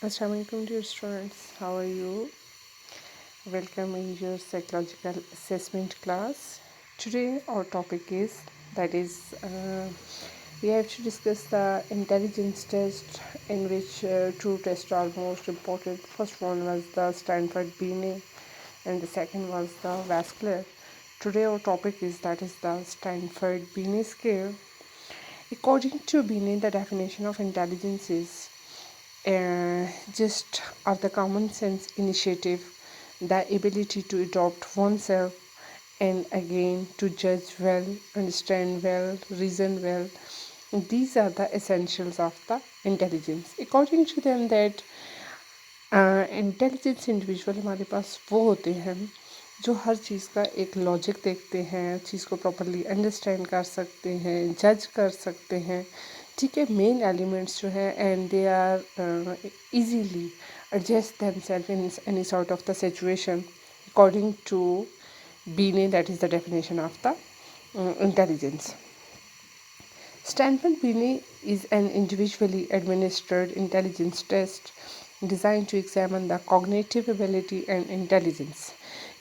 Assalamualaikum dear students, how are you? Welcome in your psychological assessment class. Today our topic is we have to discuss the intelligence test in which two tests are most important. First one was the Stanford Binet and the second was the vascular. Today our topic is the Stanford Binet scale. According to Binet, the definition of intelligence is just of the common sense initiative, the ability to adopt oneself and again to judge well, understand well, reason well. These are the essentials of the intelligence. According to them, that intelligence individual हमारे पास वो होते हैं जो हर चीज़ का एक logic देखते हैं, चीज़ को प्रॉपरली अंडरस्टैंड कर सकते हैं, जज कर सकते हैं, ठीक है, मेन एलिमेंट्स जो है and they are easily adjust themselves in any sort of the situation according to Binet. That is the definition of the intelligence. Stanford Binet is an individually administered intelligence test designed to examine the cognitive ability and intelligence.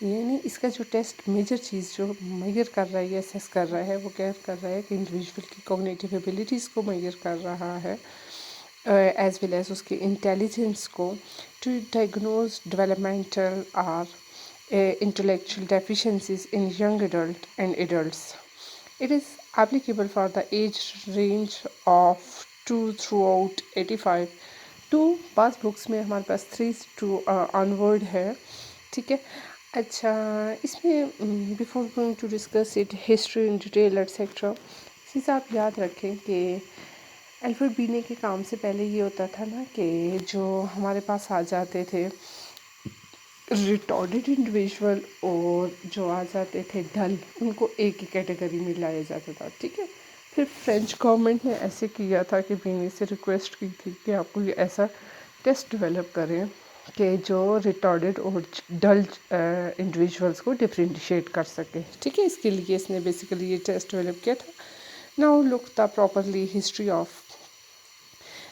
यानी इसका जो test major चीज़ जो major कर रहा है या assess कर रहा है वो क्या कर रहा है कि इंडिविजुअल की कॉग्निटिव एबिलिटीज़ को मेजर कर रहा है एज वेल एज उसके इंटेलिजेंस को टू डायग्नोज डेवलपमेंटल और intellectual deficiencies in young adult and adults. It is applicable for the age range of 2 throughout 85 to pass books में हमारे पास 3 to onward है, ठीक है. अच्छा, इसमें before going to discuss it history in detail etcetera, चीज़ आप याद रखें कि अल्फ्रेड बीने के काम से पहले ये होता था ना कि जो हमारे पास आ जाते थे रिटॉर्डेड इंडिविजुअल और जो आ जाते थे डल, उनको एक ही कैटेगरी में लाया जाता था, ठीक है. फिर फ्रेंच गवर्नमेंट ने ऐसे किया था कि बीनी से रिक्वेस्ट की थी कि आपको ये ऐसा टेस्ट डेवलप करें कि जो रिटॉर्डेड और डल इंडिविजुअल्स को डिफ्रेंशिएट कर सके, ठीक है. इसके लिए इसने बेसिकली ये टेस्ट डेवलप किया था. Now look the properly history of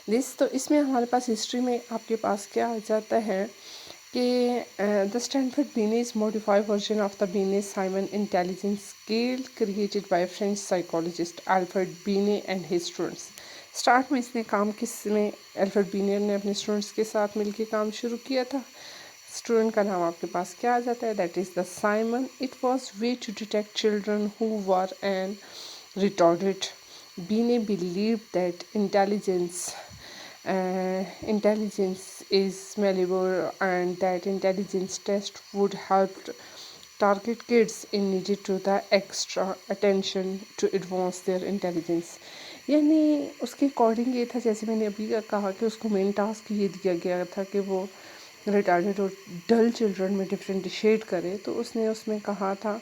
this. तो इसमें हमारे पास हिस्ट्री में आपके पास क्या आ जाता है कि the Stanford Binet is modified version of the Binet-Simon intelligence scale created by French psychologist Alfred Binet and his students. Start में इसने काम किस में एल्फ्रेड बीने ने अपने स्टूडेंट्स के साथ मिलकर काम शुरू किया था. स्टूडेंट का नाम आपके पास क्या आ जाता है, that is the Simon. It was way to detect children who were and retarded. Binet believe that intelligence is malleable and that intelligence test would help target kids in needed to the extra attention to advance their intelligence. यानी उसके according ये था, जैसे मैंने अभी कहा कि उसको मेन टास्क ये दिया गया था कि वो रिटार्डेड और डल चिल्ड्रन में डिफ्रेंशिएट करे. तो उसने उसमें कहा था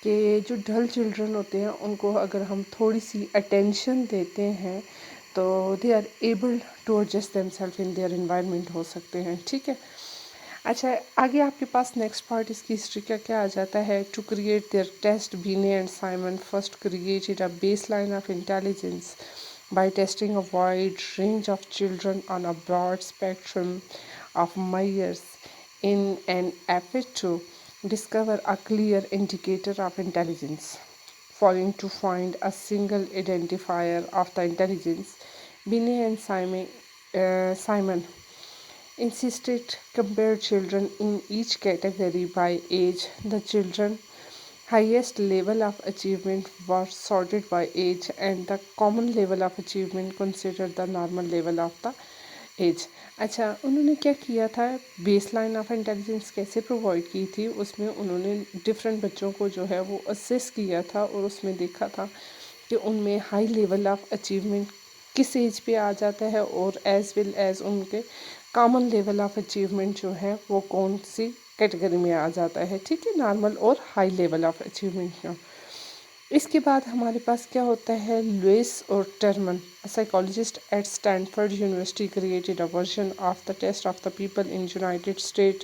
कि जो डल चिल्ड्रन होते हैं उनको अगर हम थोड़ी सी अटेंशन देते हैं तो they are able to adjust themselves in their environment हो सकते हैं, ठीक है. अच्छा, आगे आपके पास नेक्स्ट पार्ट इसकी हिस्ट्री का क्या आ जाता है. To create their test Binet and Simon first created a base line of intelligence by testing a wide range of children on a broad spectrum of measures in an effort to discover a clear indicator of intelligence. Failing to find a single identifier of the intelligence, Binet and Simon insisted compare children in each category by age. The children highest level of achievement was sorted by age and the common level of achievement considered the normal level of the age. अच्छा, उन्होंने क्या किया था, base line of intelligence कैसे provide की थी, उसमें उन्होंने डिफरेंट बच्चों को जो है वो असेस किया था और उसमें देखा था कि उनमें हाई लेवल ऑफ अचीवमेंट किस एज पे आ जाता है और एज वेल एज उनके कॉमन लेवल ऑफ अचीवमेंट जो है वो कौन सी कैटेगरी में आ जाता है, ठीक है, नॉर्मल और हाई लेवल ऑफ अचीवमेंट का. इसके बाद हमारे पास क्या होता है, लुइस और Terman, psychologist at Stanford University, created a version of the test of the people in United State,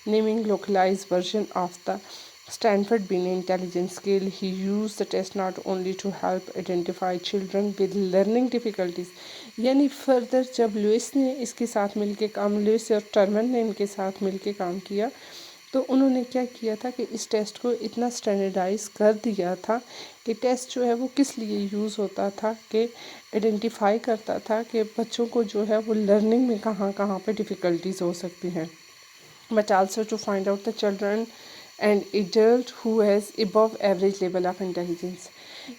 naming localize version of the Stanford Binet Intelligence Scale, he used the test not only to help identify children with learning difficulties, यानी further जब Louis ने इसके साथ मिलके काम, Louis और Terman ने इनके साथ मिलके काम किया, तो उन्होंने क्या किया था कि इस टेस्ट को इतना स्टैंडर्डाइज कर दिया था कि टेस्ट जो है वो किस लिए यूज़ होता था कि आइडेंटिफाई करता था कि बच्चों को जो है वो लर्निंग में कहाँ कहाँ पे डिफ़िकल्टीज हो सकती हैं, but also to find out the children and adult who has above average level of intelligence.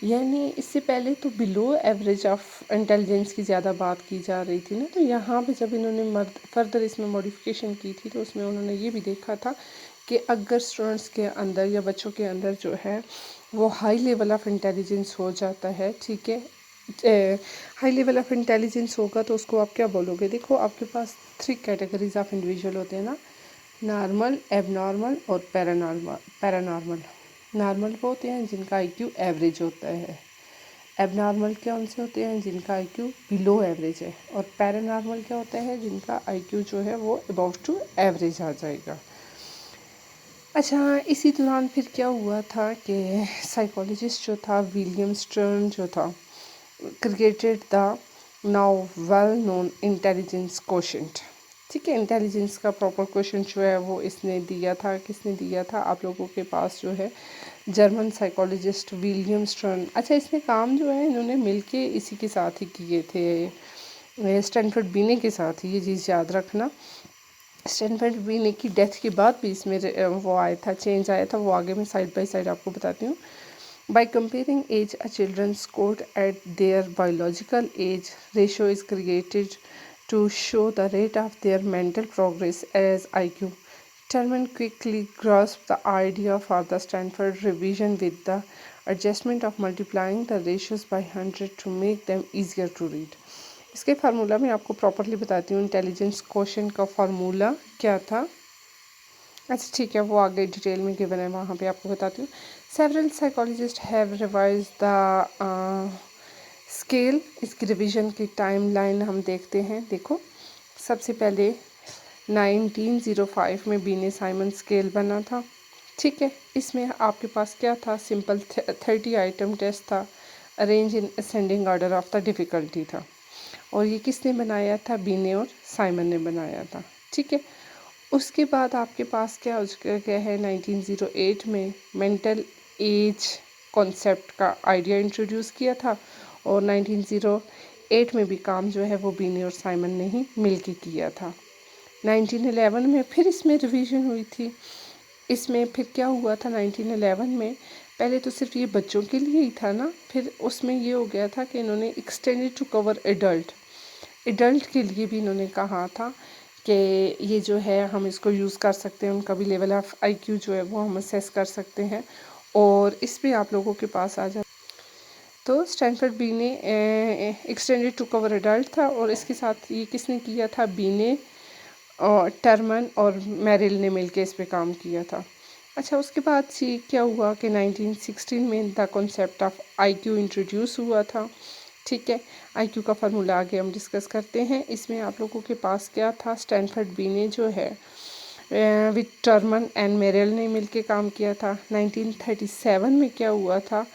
यानी इससे पहले तो बिलो एवरेज ऑफ इंटेलिजेंस की ज़्यादा बात की जा रही थी ना, तो यहाँ पे जब इन्होंने फर्दर इसमें मॉडिफिकेशन की थी तो उसमें उन्होंने ये भी देखा था कि अगर स्टूडेंट्स के अंदर या बच्चों के अंदर जो है वो हाई लेवल ऑफ इंटेलिजेंस हो जाता है, ठीक है, हाई लेवल ऑफ इंटेलिजेंस होगा तो उसको आप क्या बोलोगे। देखो आपके पास 3 कैटेगरीज ऑफ इंडिविजुअल होते हैं ना, नॉर्मल, एबनॉर्मल और पैरानॉर्मल। नॉर्मल वो होते हैं जिनका आईक्यू एवरेज होता है, एबनॉर्मल क्या उनसे होते हैं जिनका आईक्यू बिलो एवरेज है, और पैरानॉर्मल क्या होता है जिनका आईक्यू जो है वो अबव टू एवरेज आ जाएगा। अच्छा, इसी दौरान फिर क्या हुआ था कि साइकोलॉजिस्ट जो था विलियम स्टर्न जो था created the now well known intelligence quotient. ठीक है, इंटेलिजेंस का प्रॉपर क्वेश्चन जो है वो इसने दिया था, किसने दिया था, आप लोगों के पास जो है जर्मन साइकोलॉजिस्ट विलियम स्टर्न। अच्छा, इसने काम जो है इन्होंने मिलके इसी के साथ ही किए थे, स्टैनफोर्ड बीने के साथ ही, ये चीज़ याद रखना। स्टैनफोर्ड बीने की डेथ के बाद भी इसमें वो आया था, चेंज आया था, वो आगे मैं साइड बाय साइड आपको बताती हूँ। By comparing age, a children's scored at their biological age ratio is created to show the rate of their mental progress as IQ. Terman quickly grasped the idea for the Stanford revision with the adjustment of multiplying the ratios by 100 to make them easier to read. इसके formula मैं आपको properly बताती हूँ। Intelligence quotient का formula क्या था, अच्छा ठीक है, वो आगे डिटेल में गिवन है, वहाँ पे आपको बताती हूँ। Several psychologist have revise the scale. इसकी रिवीजन की टाइमलाइन हम देखते हैं। देखो, सबसे पहले 1905 में बीने साइमन स्केल बना था, ठीक है। इसमें आपके पास क्या था, सिंपल 30 आइटम टेस्ट था, arrange in ascending order of the difficulty था, और ये किसने बनाया था, बीने और साइमन ने बनाया था, ठीक है। उसके बाद आपके पास क्या हो गया है, 1908 में मेंटल एज कॉन्सेप्ट का आइडिया इंट्रोड्यूस किया था, और 1908 में भी काम जो है वो बीने और साइमन ने ही मिलके किया था। 1911 में फिर इसमें रिवीजन हुई थी। इसमें फिर क्या हुआ था 1911 में, पहले तो सिर्फ ये बच्चों के लिए ही था ना, फिर उसमें ये हो गया था कि इन्होंने एक्सटेंडेड टू कवर एडल्ट के लिए भी इन्होंने कहा था कि ये जो है हम इसको यूज़ कर सकते हैं, उनका भी लेवल ऑफ आईक्यू जो है वो हम असेस कर सकते हैं, और इस पे आप लोगों के पास आ जाए। तो स्टैनफोर्ड बीने एक्सटेंडेड टू कवर एडल्ट था, और इसके साथ ये किसने किया था, बीने और टर्मन और मेरिल ने मिलके इस पे काम किया था। अच्छा, उसके बाद से क्या हुआ कि 1916 में the concept of IQ introduce हुआ था, ठीक है। आईक्यू का फार्मूला आगे हम डिस्कस करते हैं। इसमें आप लोगों के पास क्या था, स्टैनफोर्ड बीने जो है विद टर्मन एंड मेरिल ने मिलके काम किया था। 1937 में क्या हुआ था,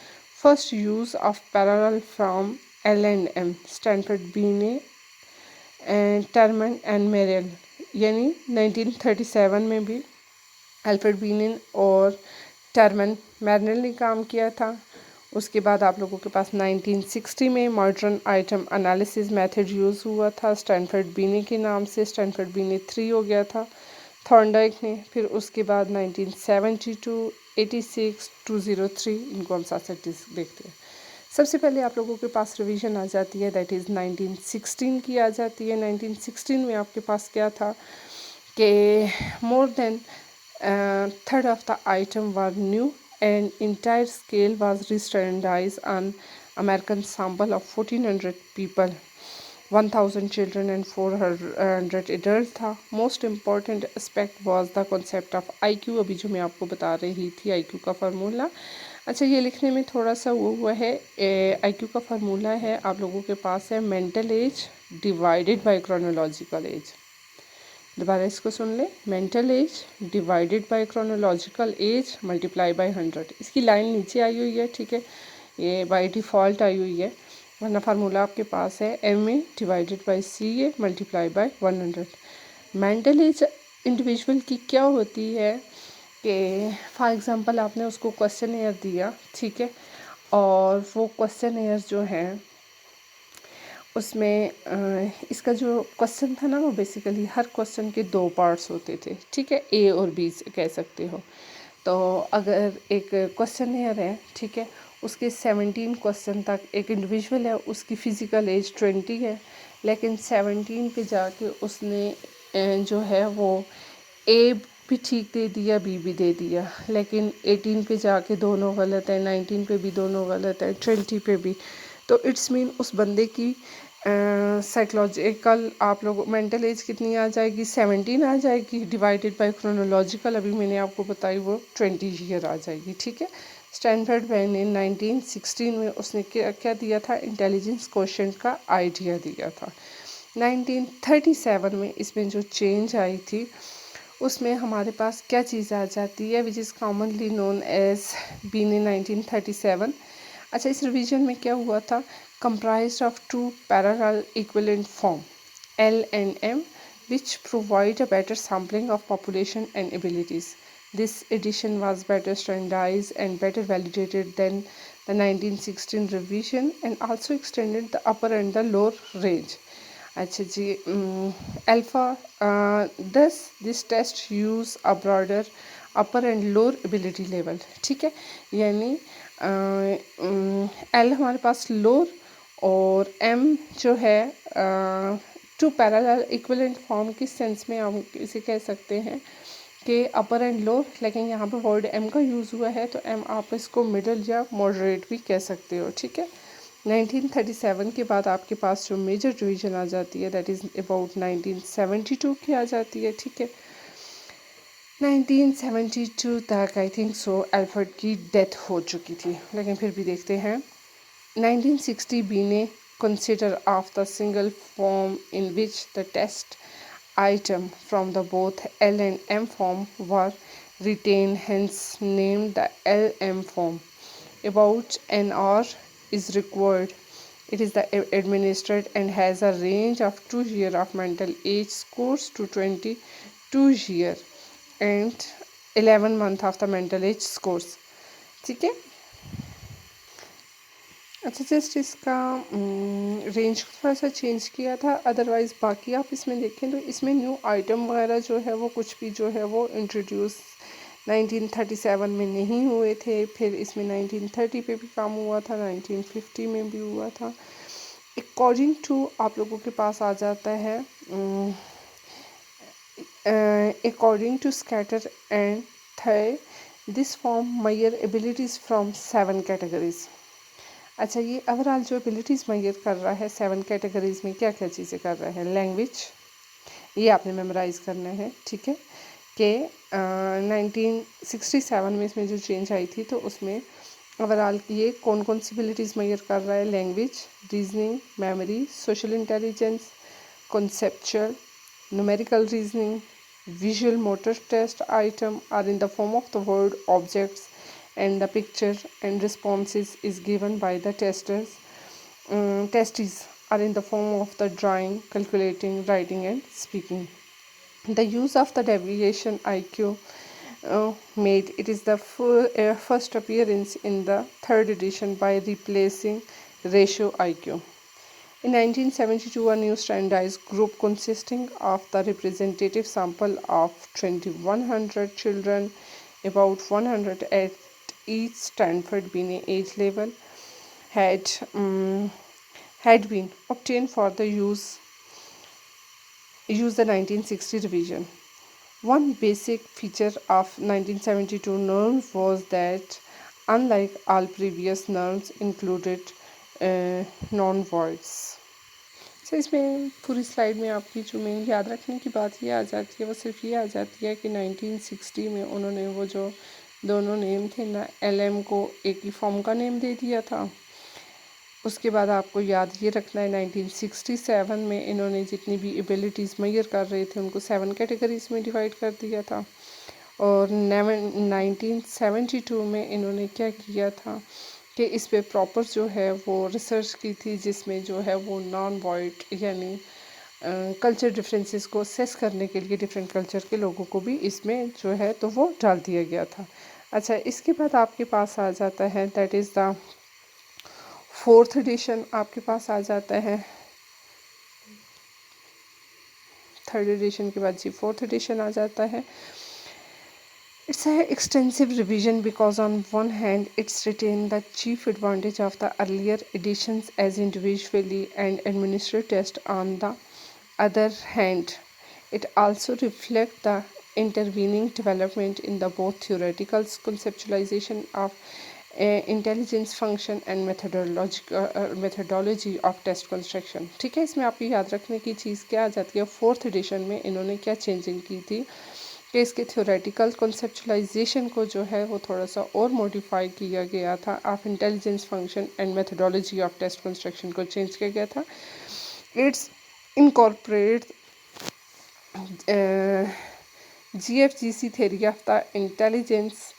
first use of parallel from L and M, Stanford Binet and Terman and Merrill, यानी 1937 में भी अल्फ्रेड बीनिन और टर्मन मेरिल ने काम किया था। उसके बाद आप लोगों के पास 1960 में modern item analysis method use हुआ था, स्टैनफोर्ड बीने के नाम से, स्टैनफोर्ड बीने 3 हो गया था थॉर्नडाइक ने। फिर उसके बाद 1972, 86, 203, इनको हम साथ साथ देखते हैं। सबसे पहले आप लोगों के पास रिवीजन आ जाती है, दैट इज़ 1916 की आ जाती है। 1916 में आपके पास क्या था कि more than third of the item were new and entire scale was re-standardized on American sample of 1400 people, 1000 children and 400 adults था। Most important aspect was the concept of IQ, अभी जो मैं आपको बता रही थी IQ का फार्मूला। अच्छा, ये लिखने में थोड़ा सा वो हुआ है, IQ का फार्मूला है आप लोगों के पास है mental as divided by chronological age, दोबारा इसको सुन ले, mental as divided by chronological S multiply by 100। इसकी लाइन नीचे आई हुई है, ठीक है, ये बाय डिफ़ॉल्ट आई हुई है, वरना फार्मूला आपके पास है M A divided by C A multiply by 100। Mental age individual की क्या होती है कि फॉर एग्ज़ाम्पल आपने उसको क्वेश्चन एयर दिया, ठीक है, और वो क्वेश्चन एयर जो है उसमें इसका जो क्वेश्चन था ना, वो बेसिकली हर क्वेश्चन के दो पार्ट्स होते थे, ठीक है, ए और बी कह सकते हो। तो अगर एक क्वेश्चन एयर है, ठीक है, उसके 17 क्वेश्चन तक एक इंडिविजुअल है, उसकी फ़िज़िकल एज 20 है, लेकिन 17 पे जाके उसने जो है वो ए भी ठीक दे दिया, बी भी दे दिया, लेकिन 18 पे जाके दोनों गलत है, 19 पे भी दोनों गलत है, 20 पे भी। तो इट्स मीन उस बंदे की साइकोलॉजिकल आप लोग मेंटल एज कितनी आ जाएगी, 17 आ जाएगी, डिवाइडेड बाय क्रोनोलॉजिकल अभी मैंने आपको बताई वो 20 ईयर आ जाएगी, ठीक है। स्टैनफोर्ड बैन ने 1916 में उसने क्या क्या दिया था, इंटेलिजेंस क्वोशिएंट का आइडिया दिया था। 1937 में इसमें जो चेंज आई थी उसमें हमारे पास क्या चीज़ आ जाती है, which is commonly known as Binet in 1937। अच्छा, इस रिवीजन में क्या हुआ था, comprised of two parallel equivalent form L and M, which provide a better sampling of population and abilities. This edition was better standardized and better validated than the 1916 revision and also extended the upper and the lower range. अच्छा जी, alpha दस this test use a broader upper and lower ability level, ठीक है, यानी L हमारे पास lower और M जो है टू पैरेलल इक्विवेलेंट फॉर्म किस सेंस में हम इसे कह सकते हैं कि अपर एंड लोअर, लेकिन यहाँ पे वर्ड एम का यूज़ हुआ है तो एम आप इसको मिडल या मॉडरेट भी कह सकते हो, ठीक है। 1937 के बाद आपके पास जो मेजर डिवीज़न आ जाती है दैट इज़ अबाउट 1972 की आ जाती है, ठीक है। 1972 तक आई थिंक सो अल्फ्रेड की डेथ हो चुकी थी, लेकिन फिर भी देखते हैं। 1960 being a consider of the single form in which the test item from the both L and M form were retained, hence named the LM form. About an hour is required. It is the administered and has a range of 2 years of mental age scores to 22 years and 11 months of the mental age scores, ठीक है। अच्छा, just इसका range थोड़ा सा change किया था, otherwise बाकी आप इसमें देखें तो इसमें न्यू आइटम वगैरह जो है वो कुछ भी जो है वो इंट्रोड्यूस 1937 में नहीं हुए थे, फिर इसमें 1930 पे भी काम हुआ था, 1950 में भी हुआ था। अकॉर्डिंग टू आप लोगों के पास आ जाता है according to scatter and the this form measure abilities from 7 categories. अच्छा, ये ओवरऑल जो एबिलिटीज़ मेजर कर रहा है 7 कैटेगरीज़ में क्या क्या चीज़ें कर रहा है, लैंग्वेज ये आपने मेमोराइज़ करना है, ठीक है, कि 1967 में इसमें जो चेंज आई थी तो उसमें ओवरऑल ये कौन कौन सी एबिलिटीज़ मेजर कर रहा है, language, reasoning, memory, social intelligence, conceptual, numerical reasoning, visual motor test item are in the form of the word objects and the picture and responses is given by the testers. Testes are in the form of the drawing, calculating, writing and speaking. The use of the deviation IQ made it is the first appearance in the third edition by replacing ratio IQ. In 1972, a new standardized group consisting of the representative sample of 2100 children, about 100 at each Stanford Binet age level, had had been obtained for the use the 1960 revision. One basic feature of 1972 norm was that, unlike all previous norms, included non-voids. तो इसमें पूरी slide में आपकी जो main याद रखने की बात ये आ जाती है वो सिर्फ ये आ जाती है कि 1960 में उन्होंने वो जो दोनों नेम थे ना, एलएम को एक ही फॉर्म का नेम दे दिया था उसके बाद आपको याद ये रखना है 1967 में इन्होंने जितनी भी एबिलिटीज़ मेजर कर रहे थे उनको 7 कैटेगरीज में डिवाइड कर दिया था। और 1972 में इन्होंने क्या किया था कि इस पे प्रॉपर जो है वो रिसर्च की थी, जिसमें जो है वो नॉन वाइट यानी कल्चर डिफरेंसेस को असेस करने के लिए डिफरेंट कल्चर के लोगों को भी इसमें जो है तो वो डाल दिया गया था। अच्छा, इसके बाद आपके पास आ जाता है that is the fourth edition आपके पास आ जाता है। थर्ड एडिशन के बाद जी फोर्थ एडिशन आ जाता है। It's an extensive revision because on one hand it's retained the chief advantage of the earlier editions as individually and administrative tests. On the other hand, it also reflects the intervening development in the both theoretical conceptualization of intelligence function and methodology of test construction. ठीक है, इसमें आपकी याद रखने की चीज़ क्या आ जाती है, फोर्थ एडिशन में इन्होंने क्या चेंजिंग की थी कि इसके थ्योरेटिकल कंसेप्चुलाइजेशन को जो है वो थोड़ा सा और मॉडिफाई किया गया था। Of intelligence function and methodology of test construction को चेंज किया गया था। It's incorporate GFGC theory of the intelligence.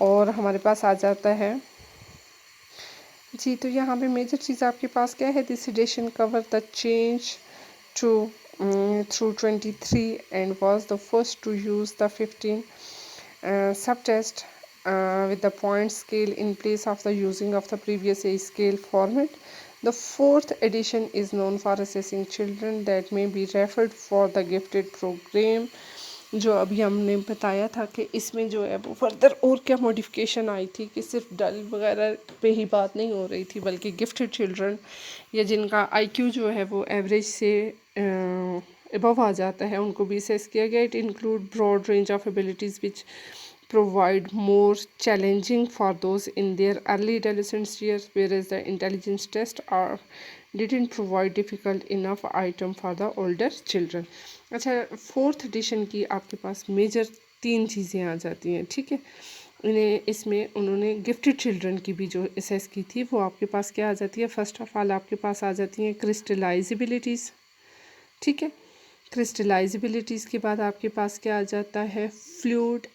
और हमारे पास आ जाता है जी, तो यहाँ पे मेजर चीज़ आपके पास क्या है, this edition cover the change to through 23 and was the first to use the 15 subtest with the point scale in place of the using of the previous age scale format. The fourth edition is known for assessing children that may be referred for the gifted program, जो अभी हमने बताया था कि इसमें जो है वो फर्दर और क्या मॉडिफिकेशन आई थी कि सिर्फ डल वगैरह पे ही बात नहीं हो रही थी, बल्कि गिफ्टेड चिल्ड्रन या जिनका IQ जो है वो एवरेज से अबव आ जाता है उनको भी असेस किया गया। It include broad range of abilities which provide more challenging for those in their early adolescence years, whereas the intelligence test didn't provide difficult enough item for the older children. अच्छा, fourth edition की आपके पास major 3 चीज़ें आ जाती हैं। ठीक है, इसमें उन्होंने गिफ्टेड चिल्ड्रन की भी जो असेस की थी वो आपके पास क्या आ जाती है, फर्स्ट ऑफ ऑल आपके पास आ जाती हैं क्रिस्टलाइजिबिलिटीज़। ठीक है, क्रिस्टलाइजिबिलिटीज़ के बाद आपके पास क्या आ जाता है, फ्लूइड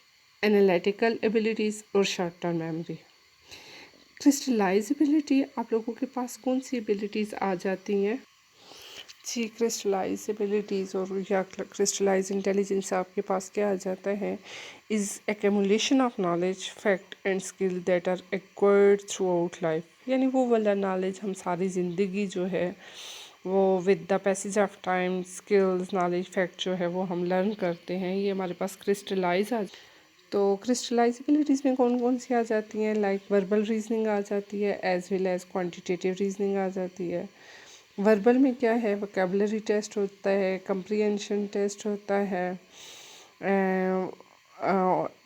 एनालिटिकल एबिलिटीज़ और शॉर्ट टर्म मेमोरी। क्रिस्टलाइजिबिलिटी आप लोगों के पास कौन सी एबिलिटीज़ आ जाती हैं जी, क्रिस्टलाइज एबिलिटीज़ और या क्रिस्टलाइज इंटेलिजेंस आपके पास क्या आ जाता है, is accumulation of knowledge fact and skill that are acquired throughout life. यानी वो वाला नॉलेज हम सारी ज़िंदगी जो है वो with the passage of time skills knowledge fact जो है वो हम लर्न करते हैं, ये हमारे पास क्रिस्टलाइज आ। तो क्रिस्टलाइजिबिलिटीज़ में कौन कौन सी आ जाती हैं, लाइक वर्बल रीजनिंग आ जाती है as well as quantitative reasoning आ जाती है। वर्बल में क्या है, वोकेबलरी टेस्ट होता है, कंप्रीहेंशन टेस्ट होता है,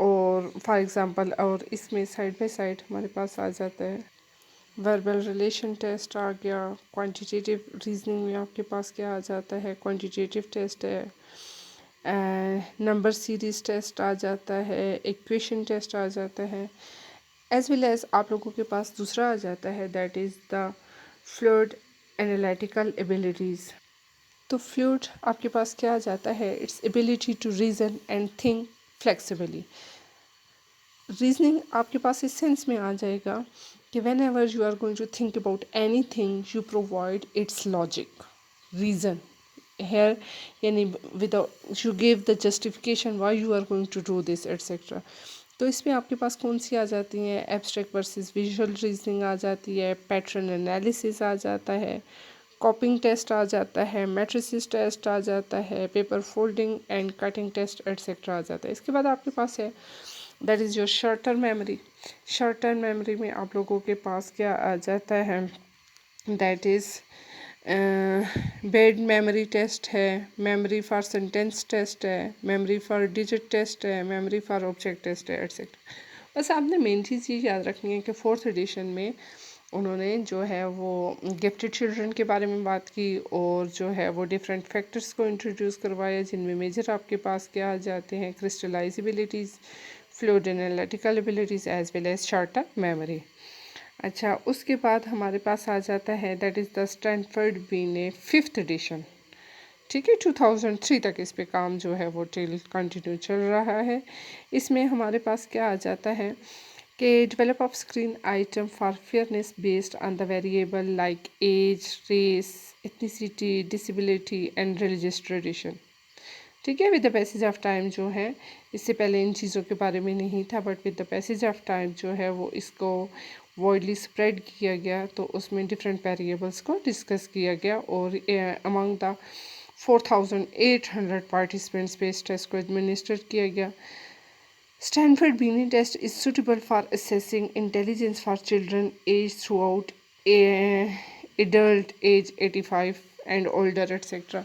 और फॉर एग्ज़ाम्पल और इसमें साइड बाय साइड हमारे पास आ जाता है वर्बल रिलेशन टेस्ट आ गया। क्वांटिटेटिव रीजनिंग में आपके पास क्या आ जाता है, क्वांटिटेटिव टेस्ट है, नंबर सीरीज टेस्ट आ जाता है, इक्वेशन टेस्ट आ जाता है, एज वेल एज आप लोगों के पास दूसरा आ जाता है that is the fluid analytical abilities. तो फ्लूइड आपके पास क्या आ जाता है, it's ability to reason and think flexibly. Reasoning आपके पास इस सेंस में आ जाएगा कि whenever you are going to think about anything you provide it's logic reason here, यानी with you give the justification why you are going to do this etcetera. तो इसमें आपके पास कौन सी आ जाती हैं, एब्स्ट्रैक्ट वर्सेस विजुअल रीजनिंग आ जाती है, पैटर्न एनालिसिस आ जाता है, कॉपिंग टेस्ट आ जाता है, मैट्रिसेस टेस्ट आ जाता है, paper folding and cutting test etcetera आ जाता है। इसके बाद आपके पास है that is your short term memory. Short term memory में आप लोगों के पास क्या आ जाता है, that is bead memory test है, मेमोरी फॉर सेंटेंस टेस्ट है, मेमोरी फॉर डिजिट टेस्ट है, मेमोरी फॉर ऑब्जेक्ट टेस्ट है एट्सेट्रा। बस आपने मेन चीज़ ये याद रखनी है कि फोर्थ एडिशन में उन्होंने जो है वो गिफ्टेड चिल्ड्रन के बारे में बात की और जो है वो डिफरेंट फैक्टर्स को इंट्रोड्यूस करवाया, जिनमें मेजर आपके पास क्या आ जाते हैं, crystallised abilities, fluid analytical abilities as well as short term memory. अच्छा, उसके बाद हमारे पास आ जाता है दैट इज़ द स्टैनफोर्ड बीने 5th एडिशन। ठीक है, 2003 तक इस पे काम जो है वो टिल कंटिन्यू चल रहा है। इसमें हमारे पास क्या आ जाता है कि develop of screen item for fairness based on the variable like age, race, ethnicity, disability and religious tradition. ठीक है, with the passage of time जो है, इससे पहले इन चीज़ों के बारे में नहीं था, but with the passage of time जो है वो इसको वाइडली स्प्रेड किया गया, तो उसमें डिफरेंट वेरिएबल्स को डिस्कस किया गया और अमंग द 4,800 पार्टिसिपेंट्स पे इस टेस्ट को एडमिनिस्टर किया गया। Stanford Binet test is suitable for assessing intelligence for children aged throughout adult age 85 and older etc.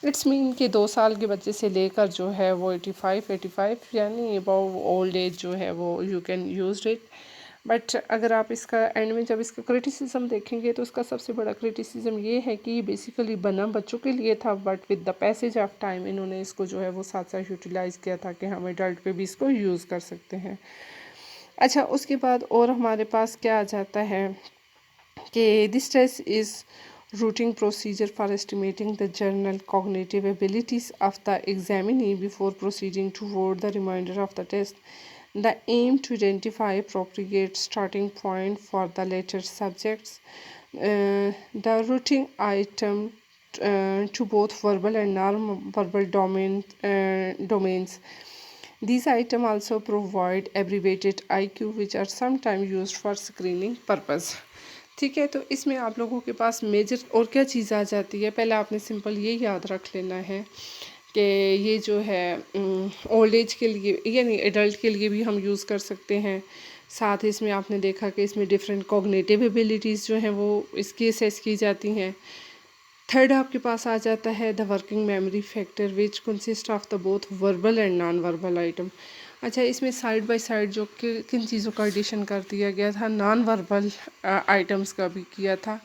It's mean कि 2 साल के बच्चे से लेकर जो है वो 85 यानी अबाउ ओल्ड एज जो है वो you can use it. But अगर आप इसका एंड में जब इसका क्रिटिसिज्म देखेंगे तो उसका सबसे बड़ा क्रिटिसिज्म ये है कि ये बेसिकली बना बच्चों के लिए था, but with the passage of time इन्होंने इसको जो है वो साथ साथ यूटिलाइज़ किया था कि हम एडल्ट पे भी इसको यूज़ कर सकते हैं। अच्छा, उसके बाद और हमारे पास क्या आ जाता है कि this test is routing procedure for estimating the general cognitive abilities of the examinee before proceeding toward the remainder of the test. The aim to identify appropriate starting point for the later subjects. The routing item to both verbal and non-verbal domains. These items also provide abbreviated IQ, which are sometimes used for screening purpose. ठीक है, तो इसमें आप लोगों के पास major और क्या चीज़ आ जाती है, पहले आपने सिंपल ये याद रख लेना है कि ये जो है ओल्ड एज के लिए यानी एडल्ट के लिए भी हम यूज़ कर सकते हैं। साथ ही इसमें आपने देखा कि इसमें डिफरेंट कॉग्निटिव एबिलिटीज़ जो हैं वो इसकी असेस की जाती हैं। थर्ड आपके पास आ जाता है the working memory factor which consist of the both verbal and non verbal item. अच्छा, इसमें साइड बाय साइड जो किन चीज़ों का एडिशन कर दिया गया था, नॉन वर्बल आइटम्स का भी किया था,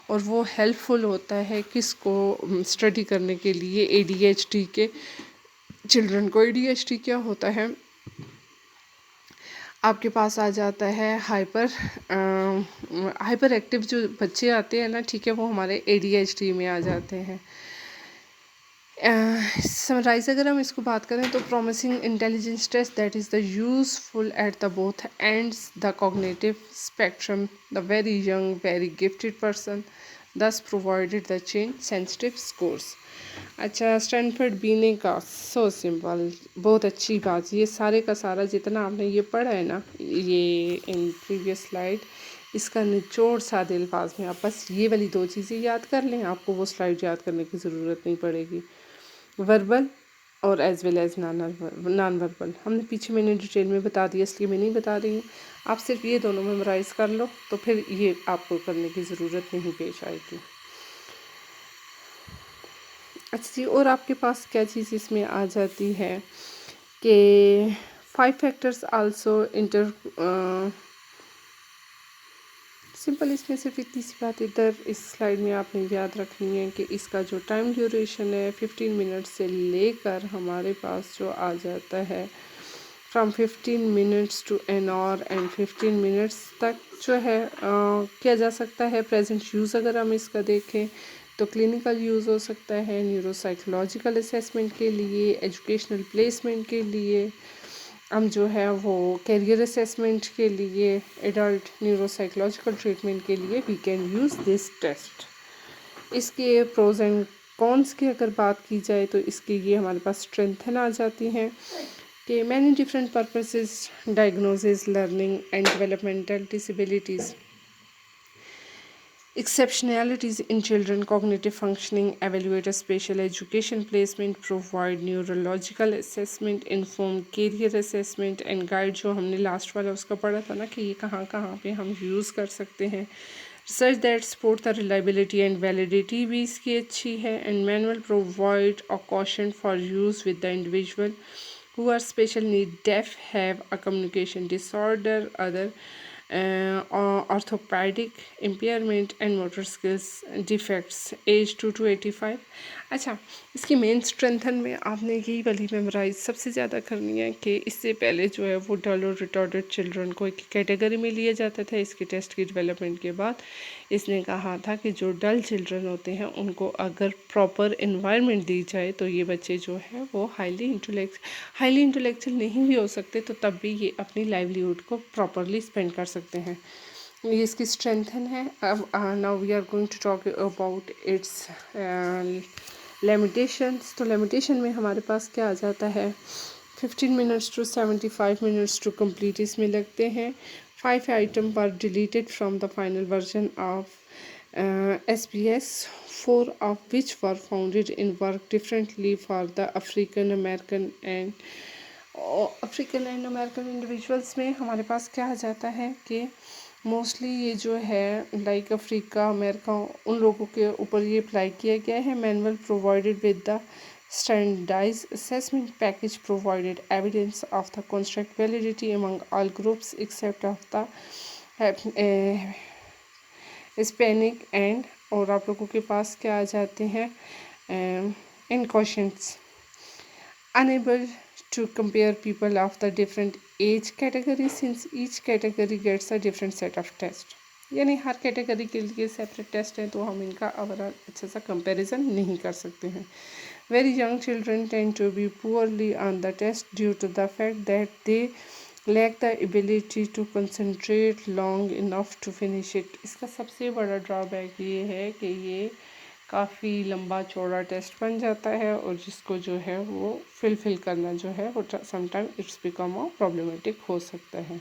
और वो हेल्पफुल होता है किसको स्टडी करने के लिए, ADHD के चिल्ड्रन को। ADHD क्या होता है, आपके पास आ जाता है हाइपर एक्टिव जो बच्चे आते हैं ना, ठीक है, वो हमारे ADHD में आ जाते हैं। समराइज अगर हम इसको बात करें तो promising intelligence test that is the useful at the both ends the cognitive spectrum, the very young very gifted person thus provided the change sensitive scores. अच्छा, स्टैनफोर्ड बीने का सो सिंपल, बहुत अच्छी बात, ये सारे का सारा जितना आपने ये पढ़ा है ना, ये इन प्रीवियस स्लाइड, इसका निचोड़ सादे अल्फाज में आप बस ये वाली 2 चीज़ें याद कर लें, आपको वो स्लाइड याद करने की ज़रूरत नहीं पड़ेगी। वर्बल और as well as non verbal हमने पीछे मैंने डिटेल में बता दिया, इसलिए मैं नहीं बता रही हूँ। आप सिर्फ ये दोनों मेमोराइज़ कर लो तो फिर ये आपको करने की ज़रूरत नहीं पेश आएगी। अच्छा जी, और आपके पास क्या चीज़ इसमें आ जाती है कि 5 फैक्टर्स आल्सो इंटर सिंपल, इसमें सिर्फ इतनी सी बात इधर इस स्लाइड में आपने याद रखनी है कि इसका जो टाइम ड्यूरेशन है 15 मिनट से लेकर हमारे पास जो आ जाता है from 15 minutes to an hour and 15 minutes तक जो है किया जा सकता है। प्रेजेंट यूज़ अगर हम इसका देखें तो क्लिनिकल यूज़ हो सकता है, न्यूरोसाइकोलॉजिकल असेसमेंट के लिए, एजुकेशनल प्लेसमेंट के लिए, हम जो है वो कैरियर असेसमेंट के लिए, एडल्ट न्यूरोसाइकोलॉजिकल ट्रीटमेंट के लिए we can use this test. इसके प्रोज एंड कॉन्स की अगर बात की जाए तो इसके ये हमारे पास स्ट्रेंथन आ जाती हैं कि many different purposes, diagnosis, learning and developmental disabilities, exceptionalities in children cognitive functioning, evaluate a special education placement, provide neurological assessment, inform career assessment and guide, जो हमने लास्ट वाला उसका पढ़ा था ना कि ये कहाँ कहाँ पे हम यूज़ कर सकते हैं। Research that support the reliability and validity भी इसकी अच्छी है, and manual provide a caution for use with the individual who are special need, deaf, have a communication disorder, other orthopedic impairment and motor skills defects, age 2 to 85. अच्छा, इसकी main strengthen में आपने यही वाली मेमोराइज सबसे ज़्यादा करनी है कि इससे पहले जो है वो डल और रिटार्डेड चिल्ड्रन को एक कैटेगरी में लिया जाता था। इसके टेस्ट की डेवलपमेंट के बाद इसने कहा था कि जो डल चिल्ड्रन होते हैं उनको अगर प्रॉपर इन्वायरमेंट दी जाए तो ये बच्चे जो है वो हाईली इंटेलेक्चुअल नहीं भी हो सकते, तो तब भी ये अपनी लाइवलीहुड को प्रॉपरली स्पेंड कर सकते हैं। ये इसकी स्ट्रेंथन है। अब now we are going to talk about its limitations. तो लिमिटेशन में हमारे पास क्या आ जाता है, 15 minutes to 75 minutes to complete इसमें लगते हैं। 5 item were deleted from the final version of SBS, 4 of which were founded in work differently for the African American individuals में हमारे पास क्या आ जाता है कि मोस्टली ये जो है लाइक अफ्रीका अमेरिका उन लोगों के ऊपर ये अप्लाई किया गया है। Manual provided with the standardized assessment package provided evidence of the construct validity among all groups except of the Hispanic and, और आप लोगों के पास क्या आ जाते हैं इन questions, unable to compare people of the different age category since each category gets a different set of test। यानी हर कैटेगरी के लिए सेपरेट टेस्ट है, तो हम इनका ओवरऑल अच्छा सा कंपैरिजन नहीं कर सकते हैं। Very young children tend to be poorly on the test due to the fact that they lack the ability to concentrate long enough to finish it. इसका सबसे बड़ा ड्रॉबैक ये है कि ये काफ़ी लंबा चौड़ा टेस्ट बन जाता है और जिसको जो है वो फिल करना जो है वो समटाइम इट्स बिकम प्रॉब्लमेटिक हो सकता है।